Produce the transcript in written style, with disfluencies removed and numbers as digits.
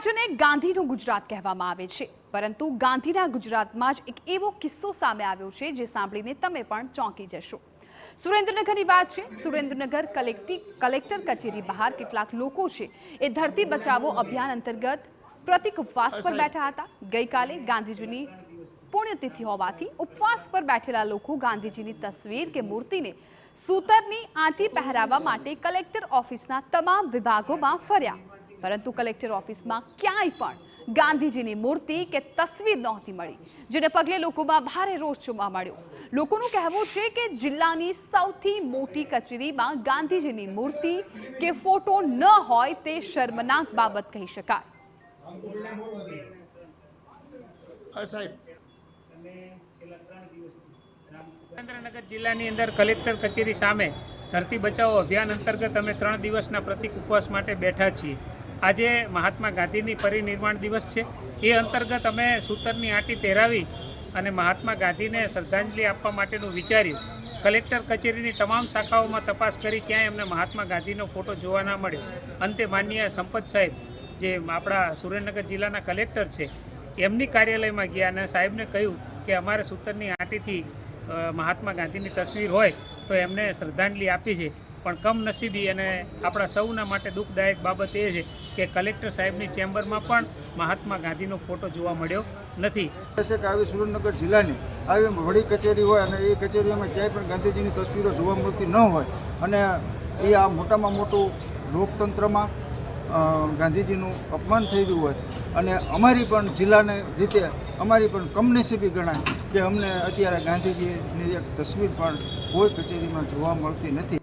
રાજ્યને ગાંધીનું ગુજરાત કહેવામાં આવે છે, પરંતુ ગાંધીના ગુજરાતમાં જ એક એવો કિસ્સો સામે આવ્યો છે જે સાંભળીને તમે પણ ચોંકી જશો। સુરેન્દ્રનગરની વાત છે। સુરેન્દ્રનગર કલેક્ટર કચેરી બહાર કેટલાક લોકો છે એ ધરતી બચાવો અભિયાન અંતર્ગત પ્રતિક ઉપવાસ પર બેઠા હતા। ગઈકાલે ગાંધીજીની પુણ્યતિથિ હોવાથી ઉપવાસ પર બેઠેલા લોકો ગાંધીજીની તસવીર કે મૂર્તિને સૂતરની આંટી પહેરાવવા માટે કલેક્ટર ઓફિસના તમામ વિભાગોમાં ફર્યા, પરંતુ કલેક્ટર ઓફિસમાં ક્યાંય પણ ગાંધીજીની મૂર્તિ કે તસવીર નહોતી મળી, જેને પગલે લોકોમાં ભારે રોષ જોવા મળ્યો। લોકોનું કહેવું છે કે જિલ્લાની સૌથી મોટી કચેરીમાં ગાંધીજીની મૂર્તિ કે ફોટો ન હોય તે શર્મનાક બાબત કહી શકાય। સુરેન્દ્રનગર જિલ્લાની અંદર કલેક્ટર કચેરી સામે ધરતી બચાવો અભિયાન અંતર્ગત અમે 3 દિવસના પ્રતિક ઉપવાસ માટે બેઠા છીએ। આજે મહાત્મા ગાંધીની પરિનિર્વાણ દિવસ છે, એ અંતર્ગત અમે સૂતરની આંટી પહેરાવી અને મહાત્મા ગાંધીને શ્રદ્ધાંજલિ આપવા માટેનું વિચાર્યું। કલેક્ટર કચેરીની તમામ શાખાઓમાં તપાસ કરી, ક્યાંય અમને મહાત્મા ગાંધીનો ફોટો જોવા ના મળ્યો। અંતે માનનીય સંપત સાહેબ, જે આપણા સુરેન્દ્રનગર જિલ્લાના કલેક્ટર છે, એમની કાર્યાલયમાં ગયા અને સાહેબને કહ્યું કે અમારે સૂતરની આંટીથી મહાત્મા ગાંધીની તસવીર હોય તો એમને શ્રદ્ધાંજલિ આપી છે, પણ કમનસીબી અને આપણા સૌના માટે દુઃખદાયક બાબત એ છે કે કલેક્ટર સાહેબની ચેમ્બરમાં પણ મહાત્મા ગાંધીનો ફોટો જોવા મળ્યો નથી। આવી સુરેન્દ્રનગર જિલ્લાની આવી વડી કચેરી હોય અને એ કચેરીઓમાં ક્યાંય પણ ગાંધીજીની તસવીરો જોવા મળતી ન હોય અને એ આ મોટામાં મોટું લોકતંત્રમાં ગાંધીજીનું અપમાન થઈ રહ્યું હોય અને અમારી પણ જિલ્લાને રીતે અમારી પણ કમનસીબી ગણાય કે અમને અત્યારે ગાંધીજીની એક તસવીર પણ કોઈ કચેરીમાં જોવા મળતી નથી।